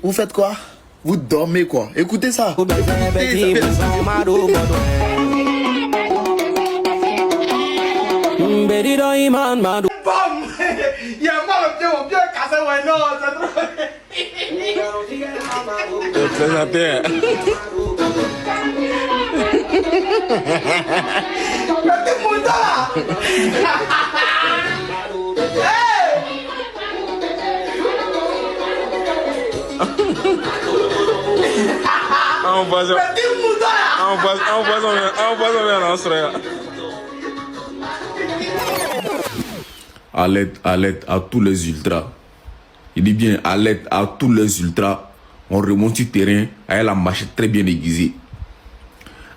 Vous faites quoi? Vous dormez quoi? Écoutez ça. Alerte à tous les ultras. Il dit bien alerte à tous les ultras. On remonte sur terrain avec la machette très bien aiguisée.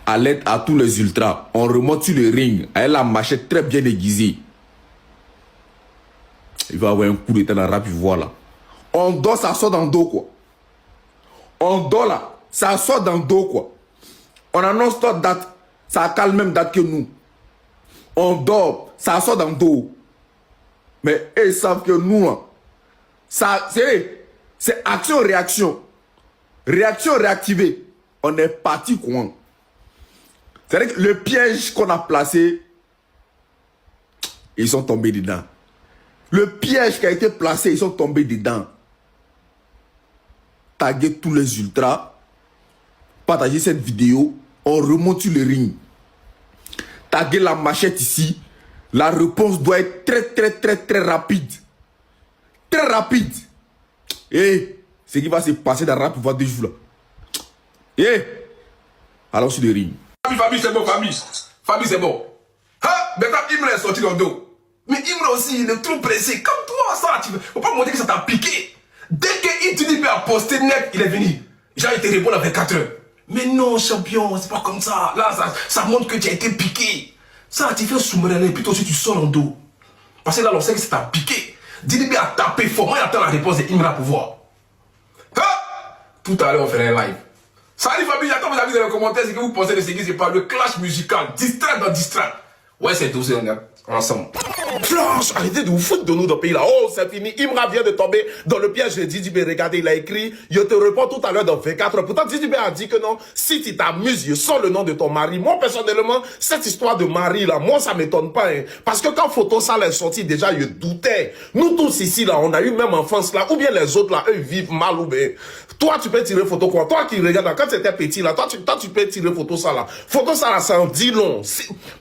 Alerte à tous les ultras. On remonte sur le ring avec la machette très bien aiguisée. Il va avoir un coup d'état dans la rap, voilà. On dort, ça sort dans le dos, quoi. On dort là, ça sort dans le dos, quoi. On annonce notre date, ça calme même date que nous. On dort, ça sort dans le dos. Mais ils savent que nous, là, ça, c'est action-réaction. Réaction réactivée. On est parti, quoi. C'est-à-dire que le piège qu'on a placé, ils sont tombés dedans. Le piège qui a été placé, ils sont tombés dedans. Taguez tous les ultras. Partagez cette vidéo. On remonte sur le ring. Taguez la machette ici. La réponse doit être très rapide. Très rapide. Et ce qui va se passer dans le rap, va 2 jours là. Et allons sur le ring. Famille, c'est bon, famille. Famille, c'est bon. Ah, maintenant, Imre est sorti dans le dos. Mais Imre aussi, il est trop pressé. Comme toi, ça, tu faut pas me dire que ça t'a piqué. Dès qu'il te dit à poster net, il est venu. J'ai été répondre avec 4 heures. Mais non, champion, c'est pas comme ça. Là, ça montre que tu as été piqué. Ça, tu fais sous-mariner, puis toi aussi, tu sors dans le dos. Parce que là, on sait que ça t'a piqué. Didi a tapé fort. Moi, j'attends la réponse de Imra pour voir. Ah! Tout à l'heure, on ferait un live. Salut famille, j'attends vos avis dans les commentaires. Ce que vous pensez de ce qui se passe. Le clash musical. Distract dans distract. Ouais, c'est tout, on est ensemble. Flanche, arrêtez de vous foutre de nous dans le pays là. Oh, c'est fini. Imra vient de tomber dans le piège de Didi B. Regardez, il a écrit. Je te réponds tout à l'heure dans 24 heures. Pourtant, Didi B a dit que non. Si tu t'amuses, je sors le nom de ton mari. Moi, personnellement, cette histoire de mari là, moi, ça m'étonne pas. Hein. Parce que quand Photo Sale est sorti, déjà, je doutais. Nous tous ici là, on a eu même enfance là. Ou bien les autres là, eux vivent mal ou bien. Toi, tu peux tirer photo quoi? Toi qui regardes là, quand tu étais petit là, toi, tu peux tirer photo ça là. Photo ça là, ça en dit long.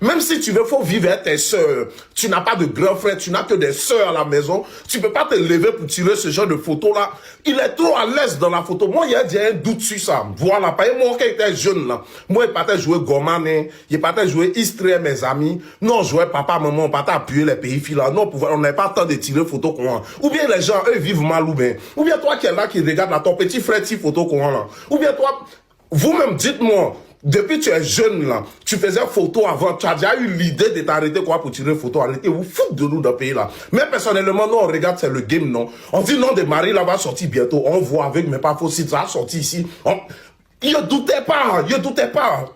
Même si tu veux, faut vivre avec tes soeurs. Tu n'as pas de grand frère, tu n'as que des soeurs à la maison. Tu peux pas te lever pour tirer ce genre de photo là. Il est trop à l'aise dans la photo. Moi, il y a un doute sur ça. Voilà, pas moi qui était jeune là. Moi, il partait jouer Gorman, il partait jouer Istré, mes amis. Non, jouer papa, maman, on partait appuyer les pays là. Non, on n'avait pas le temps de tirer photo quoi. Ou bien les gens, eux, vivent mal ou bien. Ou bien toi qui es là, qui regarde là, ton petit frère, ti photo quoi là. Ou bien toi, vous-même, dites-moi. Depuis que tu es jeune là, tu faisais photo avant, tu as déjà eu l'idée de t'arrêter quoi pour tirer photo, arrêtez, vous foutez de nous dans le pays là. Mais personnellement, nous on regarde, c'est le game non. On dit non, de Marie là va sortir bientôt, on voit avec, mais pas faux, si ça a sorti ici. Je doutais pas, je doutais pas.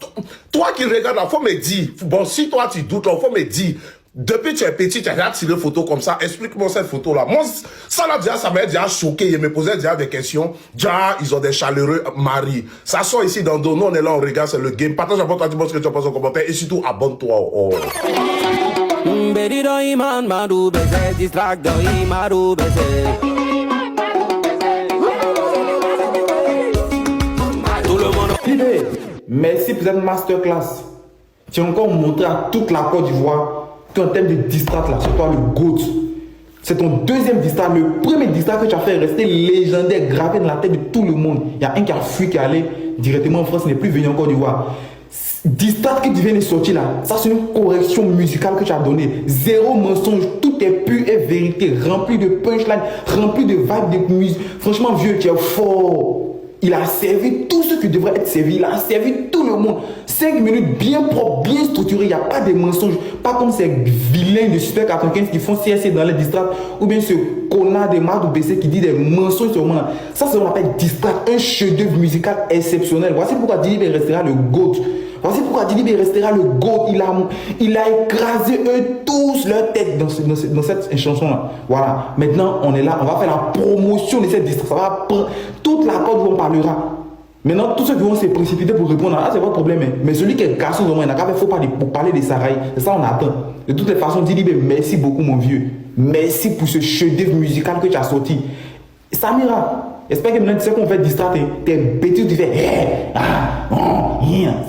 Toi qui regardes là, faut me dire, bon si toi tu doutes là, faut me dire. Depuis que tu es petit, tu as déjà tiré photo comme ça. Explique-moi cette photo-là. Moi, ça là, déjà, ça m'a déjà choqué. Je me posais déjà des questions. Déjà, ils ont des chaleureux maris. Ça sort ici dans le dos. Nous, on est là, on regarde, c'est le game. Partage un peu toi, dis-moi ce que tu penses en commentaire. Et surtout, abonne-toi. Oh. Merci pour cette masterclass. Tu as encore montré à toute la Côte d'Ivoire qu'en termes de distrat, là, c'est toi le GOAT. C'est ton deuxième distrat. Le premier distrat que tu as fait est resté légendaire, gravé dans la tête de tout le monde. Il y a un qui a fui, qui est allé directement en France, il n'est plus venu en Côte d'Ivoire. Distrat que tu viens de sortir là, ça c'est une correction musicale que tu as donnée. Zéro mensonge, tout est pur et vérité, rempli de punchline, rempli de vagues de musique. Franchement, vieux, tu es fort. Il a servi tout ce qui devrait être servi. Il a servi tout le monde. 5 minutes bien propres, bien structurées. Il n'y a pas de mensonges. Pas comme ces vilains de Super 95 qui font CSC dans les distracts. Ou bien ce connard de Marc ou BC qui dit des mensonges sur moi. Ça, c'est ce qu'on appelle distract. Un chef-d'œuvre musical exceptionnel. Voici pourquoi Didi restera le GOAT. Voici pourquoi Didi B restera le GOAT. Il a écrasé eux tous leur tête dans cette chanson-là. Voilà. Maintenant, on est là, on va faire la promotion de cette distraction. Ça va prendre toute la corde où on parlera. Maintenant, tous ceux qui vont se précipiter pour répondre, c'est votre problème. Mais celui qui est garçon, il n'a qu'à faire, faut pas pour parler des Saraï. C'est ça, on attend. De toutes les façons, Didi B, merci beaucoup, mon vieux. Merci pour ce chef-d'œuvre musical que tu as sorti. Samira, j'espère que maintenant tu sais qu'on fait distraire tes bêtises, tu fais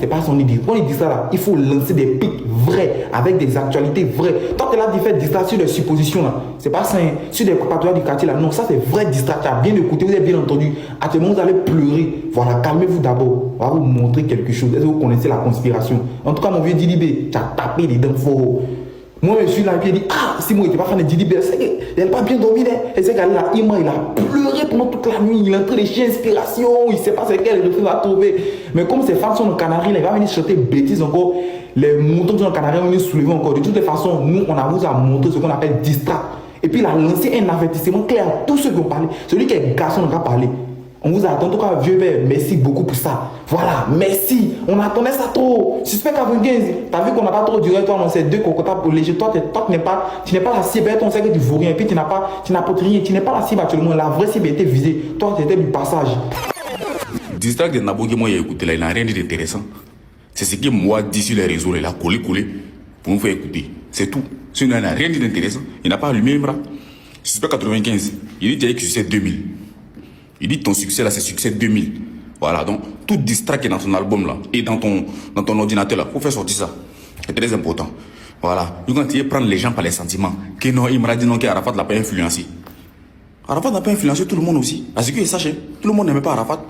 c'est pas son idée. Quand il dit ça là, il faut lancer des pics vrais, avec des actualités vraies. Tant que là tu fais distraire sur des suppositions là, c'est pas ça, sur des préparatoires du quartier là, non, ça c'est vrai distraire. Tu as bien écouté, vous avez bien entendu. À ce moment vous allez pleurer. Voilà, calmez-vous d'abord. On va vous montrer quelque chose. Est-ce que vous connaissez la conspiration? En tout cas, mon vieux Didi B, tu as tapé les dents fort. Moi, je suis là et puis il dit, si moi, il n'était pas fan de Didi B, il n'a pas bien dormi. Et c'est qu'elle là, il a pleuré pendant toute la nuit. Il est en train de chier inspiration. Il ne sait pas c'est quel refrain va trouver. Mais comme ses fans sont en Canaries, il va venir chanter bêtises encore. Les moutons qui sont en Canaries vont venir soulever encore. De toutes les façons, nous, on a vous a montré ce qu'on appelle distract. Et puis, il a lancé un avertissement clair à tous ceux qui ont parlé. Celui qui est garçon n'a pas parlé. On vous attend, en tout cas, vieux père, merci beaucoup pour ça. Voilà, merci. On attendait ça trop. Suspect à 15, t'as vu qu'on n'a pas trop duré, toi, dans ces deux cocotas pour léger. Toi, tu n'es pas la cible, on sait que tu ne vaux rien. Et puis, tu n'apportes rien. Tu n'es pas la cible actuellement. La vraie cible était visée. Toi, tu étais du passage. Distract de Nabo que moi j'ai écouté là, il n'a rien dit d'intéressant. C'est ce que moi dit sur les réseaux, il a collé pour nous faire écouter. C'est tout. Sinon, il n'a rien dit d'intéressant. Il n'a pas allumé un bras. Suspect 95, il dit que succès 2000. Il dit ton succès là, c'est succès 2000. Voilà, donc tout distract qui est dans ton album là et dans ton ordinateur là, faut faire sortir ça. C'est très important. Voilà. Donc quand tu veux prendre les gens par les sentiments, que non, il m'a dit non, qu'Arafat l'a pas influencé. Arafat n'a pas influencé tout le monde aussi. Parce que sache, tout le monde n'aimait pas Arafat.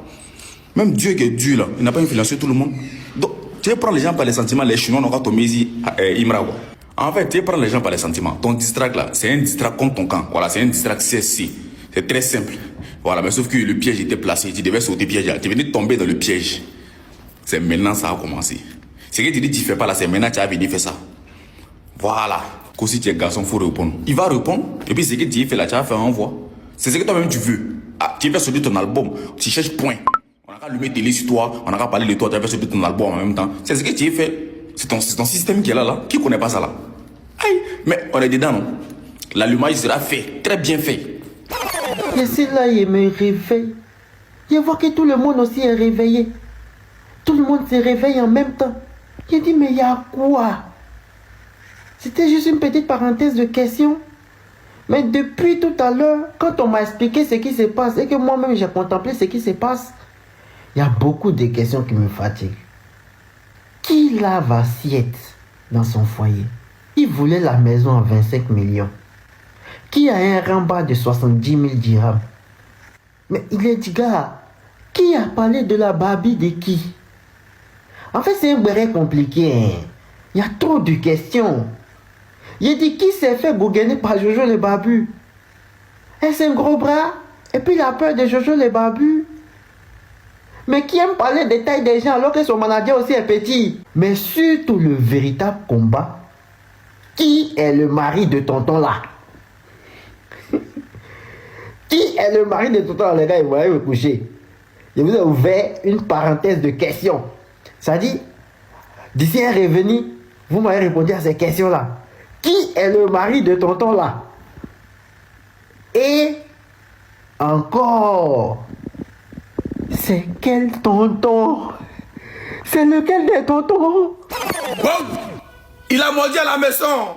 Même Dieu qui est Dieu là, il n'a pas influencé tout le monde. Donc, tu veux prendre les gens par les sentiments, les Chinois n'ont pas tombé ici, Imra. En fait, tu veux prendre les gens par les sentiments. Ton distract là, c'est un distract contre ton camp. Voilà, c'est un distract CSC. C'est très simple. Voilà, mais sauf que le piège était placé. Tu devais sauter le piège. Tu venais de tomber dans le piège. C'est maintenant ça a commencé. Ce que tu dis, tu ne fais pas là, c'est maintenant que tu as venu faire ça. Voilà. Que si tu es garçon, il faut répondre. Il va répondre. Et puis ce que tu fais là, tu vas faire un envoi. C'est ce que toi-même tu veux. Ah, tu veux sortir ton album. Tu cherches point. On a qu'à allumer télé sur toi. On a qu'à parler de toi. Tu vas sortir ton album en même temps. C'est ce que tu fais. C'est ton système qui est là. Qui ne connaît pas ça là? Aïe. Mais on est dedans, non? L'allumage sera fait. Très bien fait. Et c'est là il me réveille. Je vois que tout le monde aussi est réveillé. Tout le monde se réveille en même temps. J'ai dit, mais il y a quoi? C'était juste une petite parenthèse de questions. Mais depuis tout à l'heure, quand on m'a expliqué ce qui se passe et que moi-même j'ai contemplé ce qui se passe, il y a beaucoup de questions qui me fatiguent. Qui lave assiette dans son foyer? Il voulait la maison à 25 millions. Qui a un rembat de 70 000 dirhams? Mais il est dit, gars, qui a parlé de la Barbie de qui? En fait, c'est un vrai compliqué. Hein? Il y a trop de questions. Il dit, qui s'est fait bouganer par Jojo le Barbu? Est-ce un gros bras? Et puis il a peur de Jojo le Barbu. Mais qui aime parler des tailles des gens alors que son manager aussi est petit? Mais surtout le véritable combat. Qui est le mari de tonton là? Qui est le mari de tonton là, les gars? Vous voyez me coucher. Je vous ai ouvert une parenthèse de questions. Ça dit, d'ici un revenu, vous m'avez répondu à ces questions-là. Qui est le mari de tonton là? Et encore, c'est quel tonton? C'est lequel des tontons? Bon, il a mordu à la maison.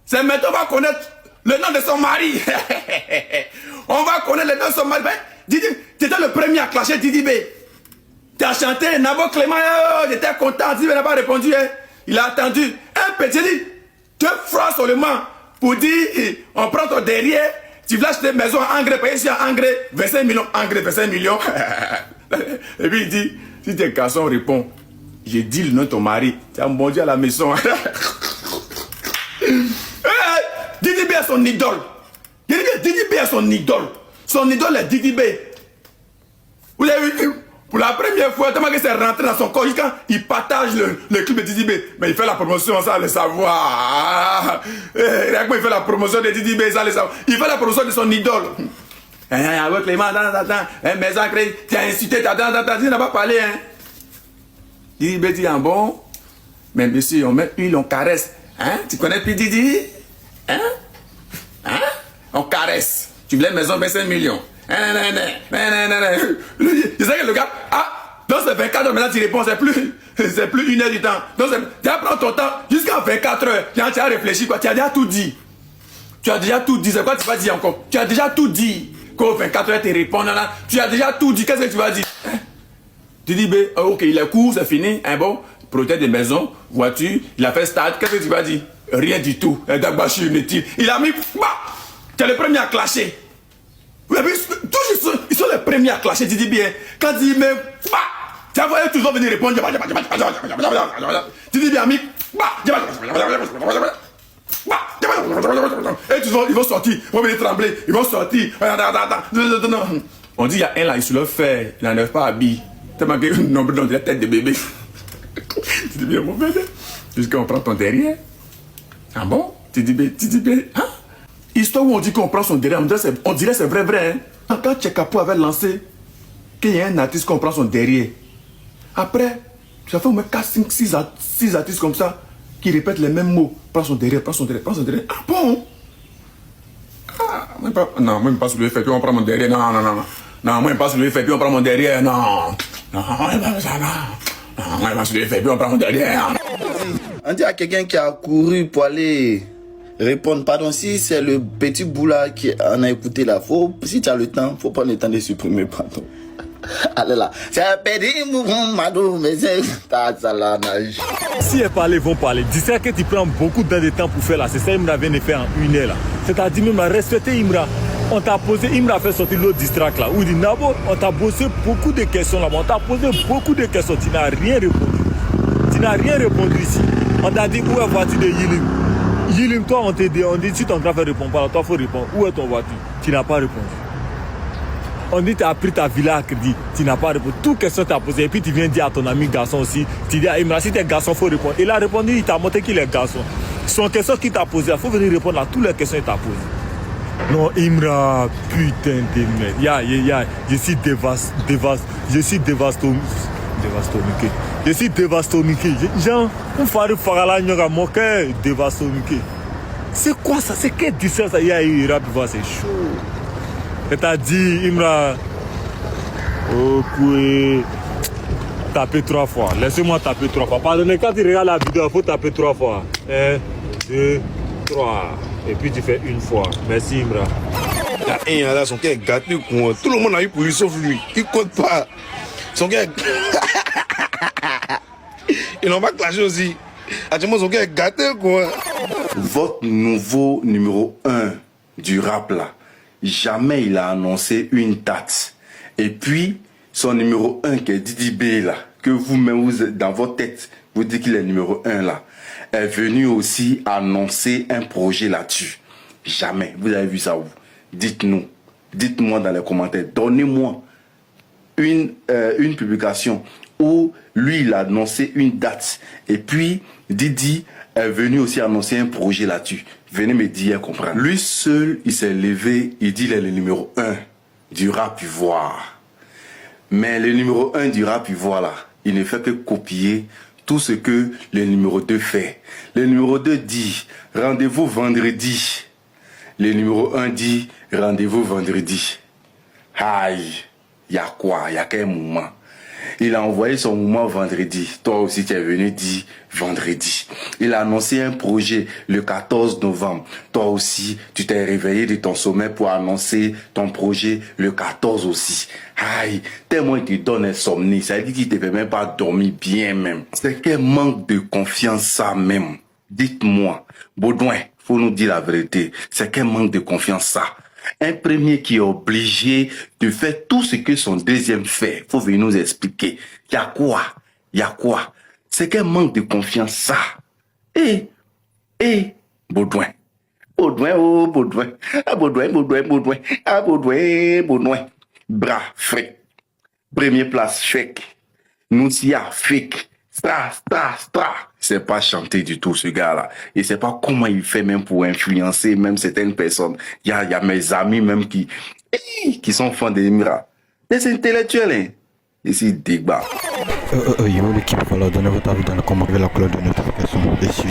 C'est maintenant on va connaître le nom de son mari. On va connaître le nom de son mari. Ben, Didi, tu étais le premier à clasher Didi B. Tu as chanté Nabo Clément. J'étais content. Didi B n'a pas répondu. Hein. Il a attendu. Un petit dit, tu frappes seulement pour dire, on prend ton derrière, tu veux acheter une maison en engrais, payer sur engrais, 25 millions, engrais, 25 millions. Et puis il dit, si tes garçons répondent, j'ai dit le nom de ton mari, tu as mordu à la maison. Didi B est son idole. Didi B est son idole. Son idole est Didi B. Vous avez vu, pour la première fois, tellement que c'est rentré dans son corps, quand il partage le clip de Didi B, mais il fait la promotion sans le savoir. Il fait la promotion de Didi B sans le savoir. Il fait la promotion de son idole. Avec les mains, maison créée, tu as insulté, tu n'as pas parlé. Hein. Didi B dit, bon, Mais monsieur, on met huile, on caresse. Hein? Tu connais P. Diddy? Hein? Hein? On caresse. Tu voulais une maison 25 millions. Je sais que le gars, donc c'est 24 heures, maintenant tu réponds, c'est plus 1 heure du temps. Donc tu vas prendre ton temps jusqu'à 24 heures. Tu as réfléchi quoi, tu as déjà tout dit. Tu as déjà tout dit, c'est quoi tu vas dire encore? Tu as déjà tout dit. Qu'au 24 heures, tu réponds, tu as déjà tout dit, qu'est-ce que tu vas dire? Hein? Tu dis, ok, il est court, c'est fini, hein, bon, protège des maisons, voiture, il a fait stade, qu'est-ce que tu vas dire? Rien du tout. Dagbashi, inutile. Il a mis, tu es le premier à clasher. Toujours, ils sont les premiers à clasher, tu dis bien. Quand il met, tu vas voir, toujours venir répondre. Tu dis bien, ami, et ils vont sortir, ils vont venir trembler, ils vont sortir. On dit, il y a un là, il se le fait, il n'enlève pas habillé. Tellement que nombre dans la tête de bébé. Tu dis bien, mon bébé, jusqu'à on prend ton derrière. Ah bon? Tu dis bien, hein? Histoire où on dit qu'on prend son derrière, on dirait c'est vrai, hein? Quand Tchekapo avait lancé qu'il y a un artiste qu'on prend son derrière, après, ça fait au moins 4, 5, 6 artistes comme ça qui répètent les mêmes mots. Prends son derrière, prends son derrière, prends son derrière. Ah bon? Ah, non, moi je passe le fait, puis on prend mon derrière. Non, moi je passe le fait, puis on prend mon derrière. Non, moi je passe le fait, puis on prend mon derrière. On dit à quelqu'un qui a couru pour aller répondre, pardon, si c'est le petit bout là qui en a écouté là, si tu as le temps, faut prendre le temps de supprimer, pardon. Allez là, c'est un petit mouvement, madou, mais c'est ça là, nage. Si elle parle, ils vont parler. Dis ça que tu prends beaucoup de temps pour faire là. C'est ça, Imra vient de faire en 1 heure là. C'est-à-dire, Imra, respectez Imra. On t'a posé, Imra fait sortir l'autre distract là. Où il dit, Nabo, on t'a posé beaucoup de questions là. On t'a posé beaucoup de questions. Tu n'as rien répondu. Tu n'as rien répondu ici. On t'a dit, où est la voiture de Yilim? Yilim, toi, on t'a dit, si ton grand frère ne répond pas, toi, il faut répondre. Où est ton voiture? Tu n'as pas répondu. On dit tu as pris ta villa à crédit, tu n'as pas répondu. Toutes questions tu as posées. Et puis tu viens dire à ton ami garçon aussi, tu dis à Imra, si tu es garçon, il faut répondre. Il a répondu, il t'a montré qu'il est garçon. Son question qu'il t'a posée, il faut venir répondre à toutes les questions qu'il t'a posées. Non, Imra, putain de merde. Je suis dévastomiqué. Je suis dévastomiqué. Genre, on fait faire la mon cœur dévastomiqué. C'est quoi ça? C'est quelle distance ça? C'est chaud. T'as dit, Imra, ok, taper 3 fois. Laissez-moi taper 3 fois. Pardonnez, quand tu regardes la vidéo, il faut taper 3 fois. 1, 2, 3. Et puis tu fais 1 fois. Merci, Imra. Il y a un là, son cœur est gâté. Tout le monde a eu pour lui, sauf lui. Il compte pas. Son cœur. Ils n'ont pas clashé aussi. Actuellement, son cœur est gâté, quoi. Votre nouveau numéro 1 du rap là, jamais il a annoncé une date. Et puis, son numéro 1 qui est Didi B là, que vous-même, dans votre tête, vous dites qu'il est numéro 1 là, est venu aussi annoncer un projet là-dessus. Jamais. Vous avez vu ça où? Dites-nous. Dites-moi dans les commentaires. Donnez-moi une publication où lui, il a annoncé une date. Et puis, Didi est venu aussi annoncer un projet là-dessus. Venez me dire, comprendre. Lui seul, il s'est levé, il dit qu'il est le numéro 1 du rap ivoire. Mais le numéro 1 du rap ivoire là, il ne fait que copier tout ce que le numéro 2 fait. Le numéro 2 dit, rendez-vous vendredi. Le numéro 1 dit, rendez-vous vendredi. Aïe, il y a quoi? Il y a quel moment? Il a envoyé son mouvement vendredi. Toi aussi, tu es venu dire vendredi. Il a annoncé un projet le 14 novembre. Toi aussi, tu t'es réveillé de ton sommeil pour annoncer ton projet le 14 aussi. Aïe, tellement il te donne insomnie. Ça veut dire qu'il ne te fait même pas dormir bien même. C'est quel manque de confiance ça même. Dites-moi, Baudouin, faut nous dire la vérité. C'est quel manque de confiance ça. Un premier qui est obligé de faire tout ce que son deuxième fait. Faut venir nous expliquer. Il y a quoi? Il y a quoi? C'est quel manque de confiance ça? Baudouin. Baudouin, oh Baudouin. Ah Baudouin, Baudouin, Baudouin. Ah Baudouin, Baudouin. Bras, fake. Première place, fake. Nouzia, fake. Stra. C'est pas chanter du tout, ce gars-là. Et c'est pas comment il fait même pour influencer même certaines personnes. Il y a mes amis même qui sont fans d'Emira. Des intellectuels, hein. Ici, débat. Yo, l'équipe, voilà, donnez votre avis dans les commentaires, la cloche de notification et suivez.